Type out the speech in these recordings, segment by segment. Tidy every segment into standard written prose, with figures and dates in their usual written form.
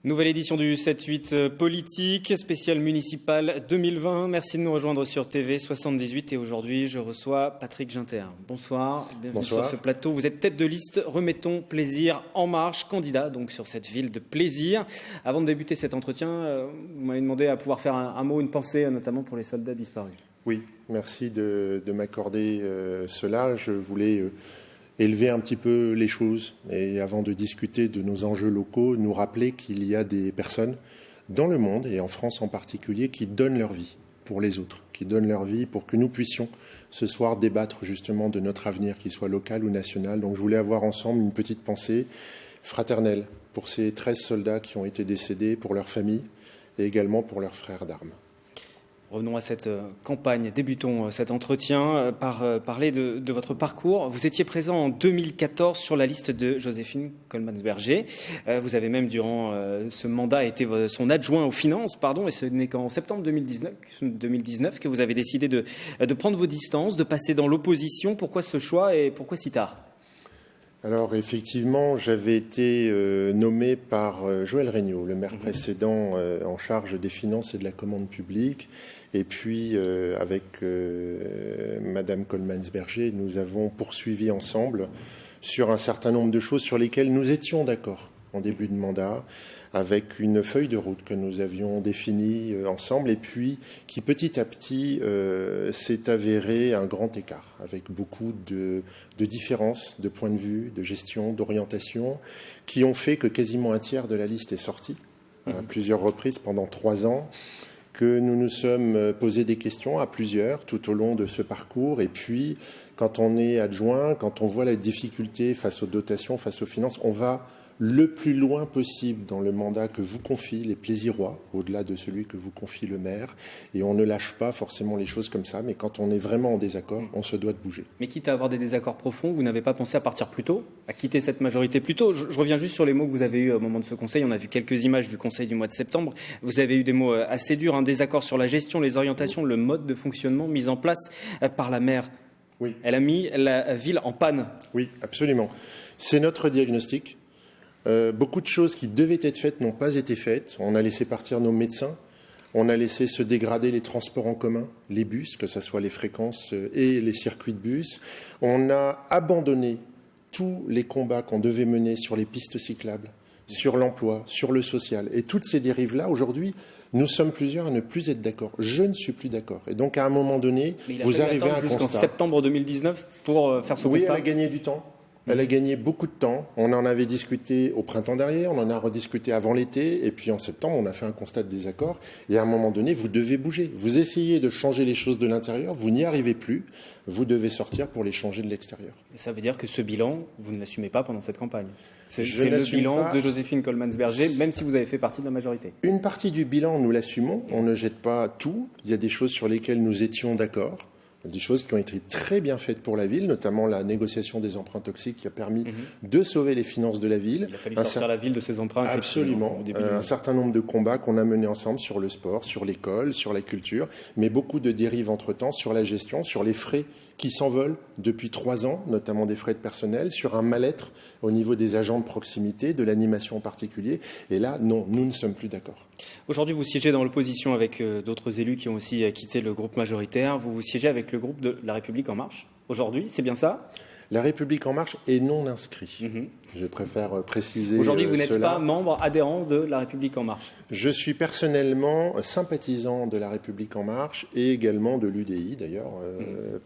Nouvelle édition du 7-8 politique, spécial municipal 2020. Merci de nous rejoindre sur TV 78 et aujourd'hui je reçois Patrick Ginter. Bonsoir, bienvenue sur ce plateau. Vous êtes tête de liste Remettons Plaisir en marche, candidat donc sur cette ville de plaisir. Avant de débuter cet entretien, vous m'avez demandé à pouvoir faire un mot, une pensée notamment pour les soldats disparus. Oui, merci de m'accorder cela. Je voulais élever un petit peu les choses et avant de discuter de nos enjeux locaux, nous rappeler qu'il y a des personnes dans le monde et en France en particulier qui donnent leur vie pour les autres, qui donnent leur vie pour que nous puissions ce soir débattre justement de notre avenir, qu'il soit local ou national. Donc je voulais avoir ensemble une petite pensée fraternelle pour ces 13 soldats qui ont été décédés, pour leurs familles et également pour leurs frères d'armes. Revenons à cette campagne. Débutons cet entretien par parler de votre parcours. Vous étiez présent en 2014 sur la liste de Joséphine Coleman-Berger. Vous avez même, durant ce mandat, été son adjoint aux finances, et ce n'est qu'en septembre 2019 que vous avez décidé de prendre vos distances, de passer dans l'opposition. Pourquoi ce choix et pourquoi si tard ? Alors effectivement, j'avais été nommé par Joël Regnault, le maire précédent en charge des finances et de la commande publique. Et puis avec Madame Coleman-Berger, nous avons poursuivi ensemble sur un certain nombre de choses sur lesquelles nous étions d'accord en début de mandat, avec une feuille de route que nous avions définie ensemble et puis qui petit à petit s'est avéré un grand écart, avec beaucoup de différences de point de vue, de gestion, d'orientation, qui ont fait que quasiment un tiers de la liste est sorti à plusieurs reprises pendant 3 ans, que nous nous sommes posé des questions à plusieurs tout au long de ce parcours. Et puis, quand on est adjoint, quand on voit la difficulté face aux dotations, face aux finances, on va le plus loin possible dans le mandat que vous confie les Plaisirois, au-delà de celui que vous confie le maire. Et on ne lâche pas forcément les choses comme ça, mais quand on est vraiment en désaccord, on se doit de bouger. Mais quitte à avoir des désaccords profonds, vous n'avez pas pensé à partir plus tôt, à quitter cette majorité plus tôt ? Je reviens juste sur les mots que vous avez eus au moment de ce conseil. On a vu quelques images du conseil du mois de septembre. Vous avez eu des mots assez durs, un désaccord sur la gestion, les orientations, le mode de fonctionnement mis en place par la maire. Oui. Elle a mis la ville en panne. Oui, absolument. C'est notre diagnostic. Beaucoup de choses qui devaient être faites n'ont pas été faites. On a laissé partir nos médecins, on a laissé se dégrader les transports en commun, les bus, que ce soit les fréquences et les circuits de bus. On a abandonné tous les combats qu'on devait mener sur les pistes cyclables, sur l'emploi, sur le social. Et toutes ces dérives-là, aujourd'hui, nous sommes plusieurs à ne plus être d'accord. Je ne suis plus d'accord. Et donc, à un moment donné, vous arrivez à un constat. Jusqu'en septembre 2019 pour faire ce constat. Oui, elle a gagné du temps. Elle a gagné beaucoup de temps. On en avait discuté au printemps dernier, on en a rediscuté avant l'été, et puis en septembre, on a fait un constat de désaccord. Et à un moment donné, vous devez bouger. Vous essayez de changer les choses de l'intérieur, vous n'y arrivez plus. Vous devez sortir pour les changer de l'extérieur. Et ça veut dire que ce bilan, vous ne l'assumez pas pendant cette campagne. C'est le bilan de Joséphine Coleman-Berger, même si vous avez fait partie de la majorité. Une partie du bilan, nous l'assumons. On ne jette pas tout. Il y a des choses sur lesquelles nous étions d'accord. Des choses qui ont été très bien faites pour la ville, notamment la négociation des emprunts toxiques qui a permis de sauver les finances de la ville. Il a fallu sortir la ville de ses emprunts. Absolument. Un certain nombre de combats qu'on a menés ensemble sur le sport, sur l'école, sur la culture, mais beaucoup de dérives entre-temps sur la gestion, sur les frais qui s'envolent depuis 3 ans, notamment des frais de personnel, sur un mal-être au niveau des agents de proximité, de l'animation en particulier. Et là, non, nous ne sommes plus d'accord. Aujourd'hui, vous siégez dans l'opposition avec d'autres élus qui ont aussi quitté le groupe majoritaire. Vous siégez avec le groupe de La République En Marche. Aujourd'hui, c'est bien ça ? La République En Marche est non inscrit. Je préfère préciser Aujourd'hui, vous n'êtes cela. pas membre adhérent de La République En Marche. Je suis personnellement sympathisant de La République En Marche et également de l'UDI, d'ailleurs,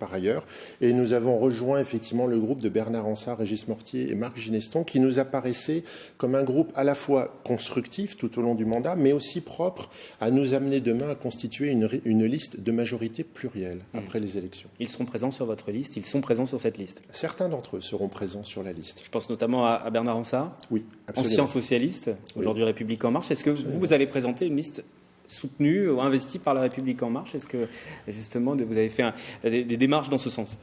par ailleurs. Et nous avons rejoint effectivement le groupe de Bernard Ansart, Régis Mortier et Marc Gineston, qui nous apparaissait comme un groupe à la fois constructif tout au long du mandat, mais aussi propre à nous amener demain à constituer une liste de majorité plurielle après les élections. Ils seront présents sur votre liste, ils sont présents sur cette liste. Certains d'entre eux seront présents sur la liste. Je pense notamment à Bernard Ansart, oui, ancien socialiste, aujourd'hui République En Marche. Est-ce que vous allez présenter une liste soutenue ou investie par La République En Marche ? Est-ce que justement vous avez fait des démarches dans ce sens ?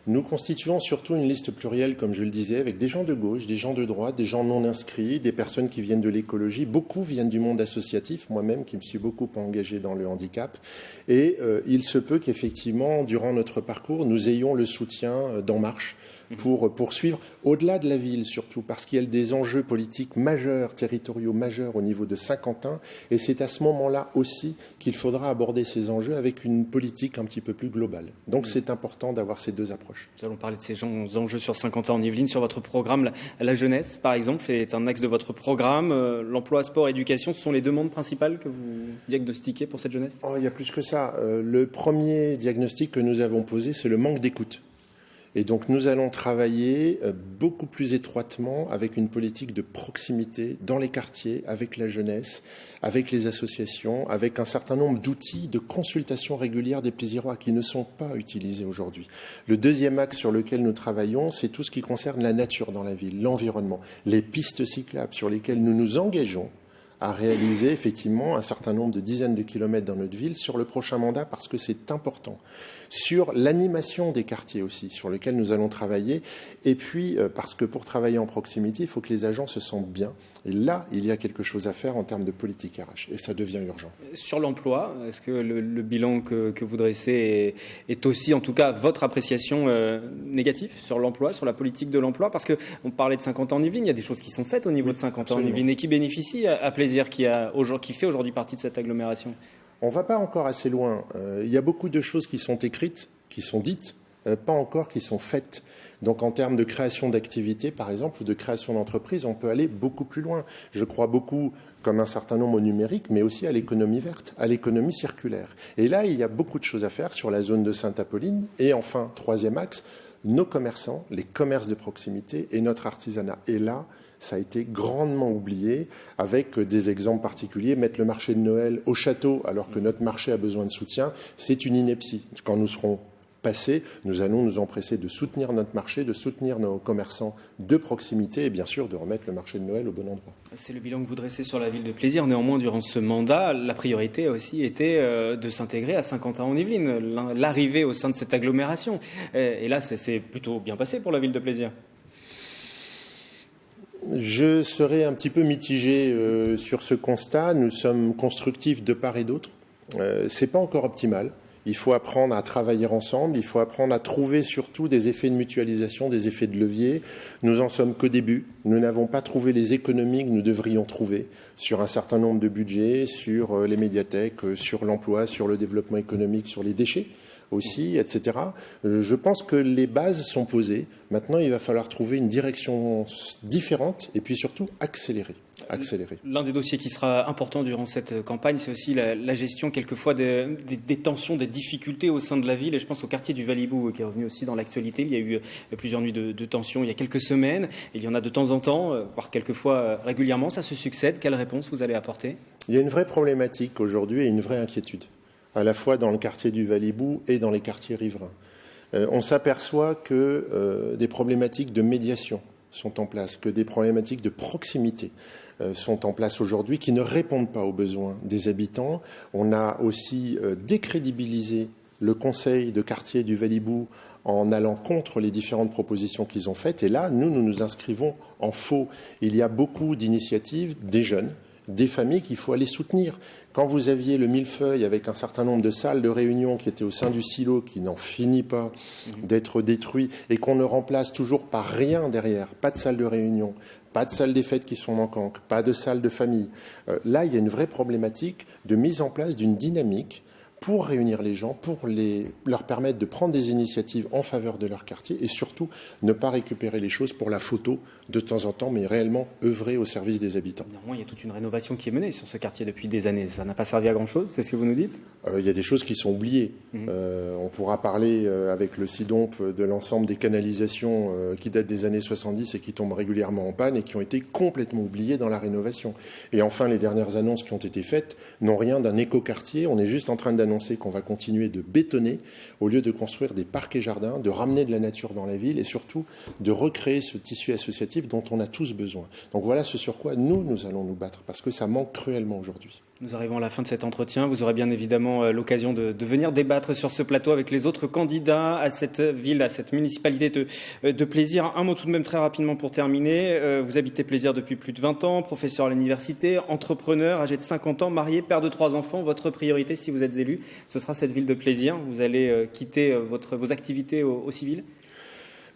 Nous constituons surtout une liste plurielle, comme je le disais, avec des gens de gauche, des gens de droite, des gens non inscrits, des personnes qui viennent de l'écologie. Beaucoup viennent du monde associatif, moi-même qui me suis beaucoup engagé dans le handicap. Et il se peut qu'effectivement, durant notre parcours, nous ayons le soutien d'En Marche pour poursuivre, au-delà de la ville surtout, parce qu'il y a des enjeux politiques majeurs, territoriaux majeurs au niveau de Saint-Quentin, et c'est à ce moment-là aussi qu'il faudra aborder ces enjeux avec une politique un petit peu plus globale. Donc c'est important d'avoir ces deux approches. Nous allons parler de ces enjeux sur Saint-Quentin-en-Yvelines, sur votre programme. La jeunesse, par exemple, est un axe de votre programme. L'emploi, sport, éducation, ce sont les demandes principales que vous diagnostiquez pour cette jeunesse ? Il y a plus que ça. Le premier diagnostic que nous avons posé, c'est le manque d'écoute. Et donc nous allons travailler beaucoup plus étroitement avec une politique de proximité dans les quartiers, avec la jeunesse, avec les associations, avec un certain nombre d'outils de consultation régulière des plaisirois qui ne sont pas utilisés aujourd'hui. Le deuxième axe sur lequel nous travaillons, c'est tout ce qui concerne la nature dans la ville, l'environnement, les pistes cyclables sur lesquelles nous nous engageons à réaliser effectivement un certain nombre de dizaines de kilomètres dans notre ville sur le prochain mandat parce que c'est important. Sur l'animation des quartiers aussi, sur lequel nous allons travailler. Et puis, parce que pour travailler en proximité, il faut que les agents se sentent bien. Et là, il y a quelque chose à faire en termes de politique RH. Et ça devient urgent. Sur l'emploi, est-ce que le bilan que vous dressez est aussi, en tout cas, votre appréciation négative sur l'emploi, sur la politique de l'emploi ? Parce qu'on parlait de Saint-Quentin-en-Yvelines, il y a des choses qui sont faites au niveau de Saint-Quentin-en-Yvelines et qui bénéficient à Plaisir, qui fait aujourd'hui partie de cette agglomération. On ne va pas encore assez loin. Il y a beaucoup de choses qui sont écrites, qui sont dites, pas encore qui sont faites. Donc en termes de création d'activités, par exemple, ou de création d'entreprises, on peut aller beaucoup plus loin. Je crois beaucoup, comme un certain nombre, au numérique, mais aussi à l'économie verte, à l'économie circulaire. Et là, il y a beaucoup de choses à faire sur la zone de Sainte-Apolline. Et enfin, troisième axe, nos commerçants, les commerces de proximité et notre artisanat. Et là, ça a été grandement oublié, avec des exemples particuliers. Mettre le marché de Noël au château, alors que notre marché a besoin de soutien, c'est une ineptie. Quand nous serons passés, nous allons nous empresser de soutenir notre marché, de soutenir nos commerçants de proximité et bien sûr de remettre le marché de Noël au bon endroit. C'est le bilan que vous dressez sur la ville de Plaisir. Néanmoins, durant ce mandat, la priorité a aussi été de s'intégrer à Saint-Quentin-en-Yvelines, l'arrivée au sein de cette agglomération. Et là, c'est plutôt bien passé pour la ville de Plaisir. Je serais un petit peu mitigé sur ce constat. Nous sommes constructifs de part et d'autre. C'est pas encore optimal. Il faut apprendre à travailler ensemble. Il faut apprendre à trouver surtout des effets de mutualisation, des effets de levier. Nous en sommes qu'au début. Nous n'avons pas trouvé les économies que nous devrions trouver sur un certain nombre de budgets, sur les médiathèques, sur l'emploi, sur le développement économique, sur les déchets aussi, etc. Je pense que les bases sont posées. Maintenant, il va falloir trouver une direction différente et puis surtout accélérer. L'un des dossiers qui sera important durant cette campagne, c'est aussi la gestion quelquefois des tensions, des difficultés au sein de la ville. Et je pense au quartier du Valibou qui est revenu aussi dans l'actualité. Il y a eu plusieurs nuits de tensions il y a quelques semaines. Et il y en a de temps en temps, voire quelquefois régulièrement. Ça se succède. Quelle réponse vous allez apporter ? Il y a une vraie problématique aujourd'hui et une vraie inquiétude, à la fois dans le quartier du Valibou et dans les quartiers riverains. On s'aperçoit que des problématiques de médiation sont en place, que des problématiques de proximité sont en place aujourd'hui qui ne répondent pas aux besoins des habitants. On a aussi décrédibilisé le conseil de quartier du Valibou en allant contre les différentes propositions qu'ils ont faites. Et là, nous nous inscrivons en faux. Il y a beaucoup d'initiatives des jeunes, des familles qu'il faut aller soutenir. Quand vous aviez le millefeuille avec un certain nombre de salles de réunion qui étaient au sein du silo, qui n'en finit pas d'être détruit, et qu'on ne remplace toujours par rien derrière, pas de salle de réunion, pas de salle des fêtes qui sont manquantes, pas de salle de famille. Là, il y a une vraie problématique de mise en place d'une dynamique pour réunir les gens, pour leur permettre de prendre des initiatives en faveur de leur quartier et surtout ne pas récupérer les choses pour la photo de temps en temps, mais réellement œuvrer au service des habitants. Néanmoins, il y a toute une rénovation qui est menée sur ce quartier depuis des années. Ça n'a pas servi à grand-chose, c'est ce que vous nous dites ? Il y a des choses qui sont oubliées. On pourra parler avec le SIDOMP de l'ensemble des canalisations qui datent des années 70 et qui tombent régulièrement en panne et qui ont été complètement oubliées dans la rénovation. Et enfin, les dernières annonces qui ont été faites n'ont rien d'un écoquartier. On est juste en train d'annoncer qu'on va continuer de bétonner au lieu de construire des parcs et jardins, de ramener de la nature dans la ville et surtout de recréer ce tissu associatif dont on a tous besoin. Donc voilà ce sur quoi nous allons nous battre parce que ça manque cruellement aujourd'hui. Nous arrivons à la fin de cet entretien. Vous aurez bien évidemment l'occasion de venir débattre sur ce plateau avec les autres candidats à cette ville, à cette municipalité de Plaisir. Un mot tout de même très rapidement pour terminer. Vous habitez Plaisir depuis plus de 20 ans, professeur à l'université, entrepreneur, âgé de 50 ans, marié, père de 3 enfants. Votre priorité, si vous êtes élu, ce sera cette ville de Plaisir. Vous allez quitter vos activités au civil ?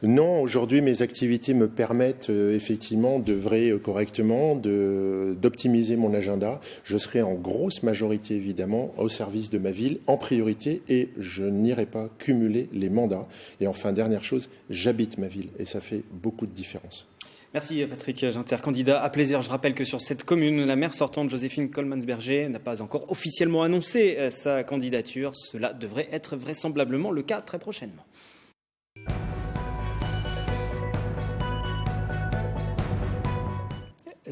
Non, aujourd'hui, mes activités me permettent effectivement d'œuvrer correctement, d'optimiser mon agenda. Je serai en grosse majorité, évidemment, au service de ma ville, en priorité, et je n'irai pas cumuler les mandats. Et enfin, dernière chose, j'habite ma ville, et ça fait beaucoup de différence. Merci Patrick Ginter, candidat à Plaisir. Je rappelle que sur cette commune, la maire sortante Joséphine Coleman-Berger n'a pas encore officiellement annoncé sa candidature. Cela devrait être vraisemblablement le cas très prochainement.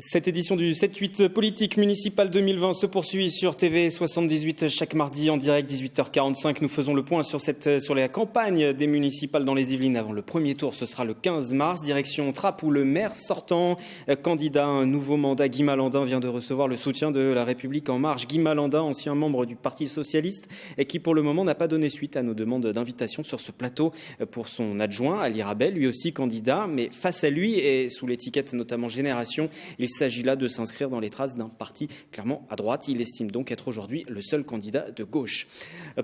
Cette édition du 7-8 politique municipale 2020 se poursuit sur TV 78 chaque mardi en direct 18h45. Nous faisons le point sur la campagne des municipales dans les Yvelines avant le premier tour. Ce sera le 15 mars. Direction Trappes où le maire sortant, candidat à un nouveau mandat, Guy Malandin, vient de recevoir le soutien de La République En Marche. Guy Malandin, ancien membre du Parti Socialiste et qui pour le moment n'a pas donné suite à nos demandes d'invitation sur ce plateau pour son adjoint, Ali Rabel, lui aussi candidat. Mais face à lui et sous l'étiquette notamment Génération, il s'agit là de s'inscrire dans les traces d'un parti clairement à droite. Il estime donc être aujourd'hui le seul candidat de gauche.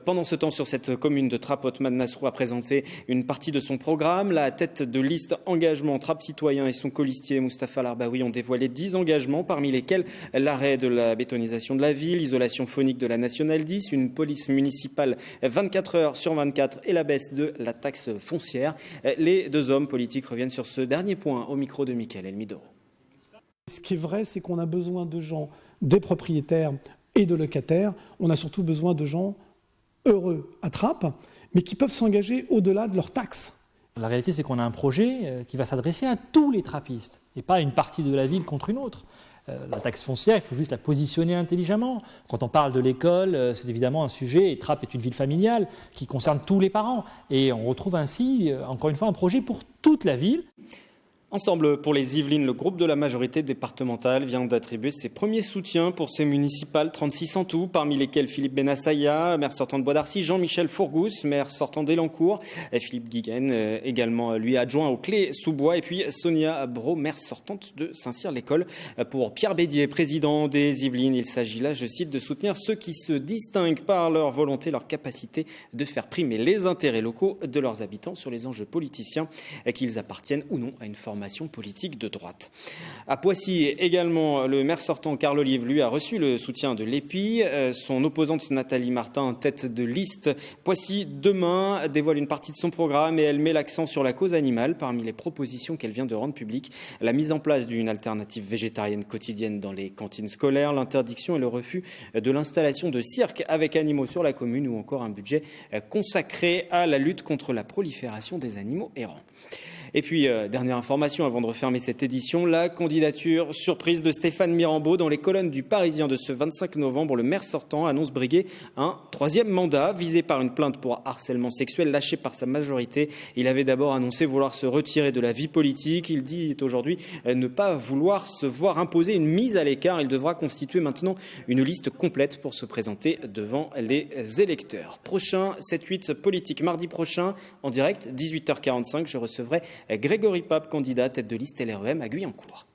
Pendant ce temps, sur cette commune de Trappes, Othman Nasrou a présenté une partie de son programme. La tête de liste engagement Trappes Citoyens et son colistier Moustapha Larbaoui ont dévoilé 10 engagements, parmi lesquels l'arrêt de la bétonisation de la ville, l'isolation phonique de la Nationale 10, une police municipale 24 heures sur 24 et la baisse de la taxe foncière. Les deux hommes politiques reviennent sur ce dernier point au micro de Mickaël Elmidoro. Ce qui est vrai, c'est qu'on a besoin de gens, des propriétaires et de locataires. On a surtout besoin de gens heureux à Trappes, mais qui peuvent s'engager au-delà de leurs taxes. La réalité, c'est qu'on a un projet qui va s'adresser à tous les trappistes, et pas à une partie de la ville contre une autre. La taxe foncière, il faut juste la positionner intelligemment. Quand on parle de l'école, c'est évidemment un sujet, et Trappes est une ville familiale qui concerne tous les parents. Et on retrouve ainsi, encore une fois, un projet pour toute la ville. Ensemble pour les Yvelines, le groupe de la majorité départementale vient d'attribuer ses premiers soutiens pour ces municipales, 36 en tout, parmi lesquels Philippe Benassaya, maire sortant de Bois d'Arcy, Jean-Michel Fourgousse, maire sortant d'Elancourt, Philippe Guiguen, également lui adjoint aux Clés-sous-Bois, et puis Sonia Brault, maire sortante de Saint-Cyr-l'École. Pour Pierre Bédier, président des Yvelines, il s'agit là, je cite, de soutenir ceux qui se distinguent par leur volonté, leur capacité de faire primer les intérêts locaux de leurs habitants sur les enjeux politiciens, qu'ils appartiennent ou non à une formation politique de droite. À Poissy également, le maire sortant Carl Olive, lui, a reçu le soutien de l'EPI. Son opposante Nathalie Martin, tête de liste Poissy demain, dévoile une partie de son programme et elle met l'accent sur la cause animale. Parmi les propositions qu'elle vient de rendre publiques, la mise en place d'une alternative végétarienne quotidienne dans les cantines scolaires, l'interdiction et le refus de l'installation de cirques avec animaux sur la commune ou encore un budget consacré à la lutte contre la prolifération des animaux errants. Et puis, dernière information avant de refermer cette édition, la candidature surprise de Stéphane Mirambeau dans les colonnes du Parisien de ce 25 novembre. Le maire sortant annonce briguer un 3e mandat visé par une plainte pour harcèlement sexuel lâché par sa majorité. Il avait d'abord annoncé vouloir se retirer de la vie politique. Il dit aujourd'hui ne pas vouloir se voir imposer une mise à l'écart. Il devra constituer maintenant une liste complète pour se présenter devant les électeurs. Prochain 7-8 politique mardi prochain en direct, 18h45. Je recevrai Grégory Pape, candidat tête de liste LREM à Guyancourt.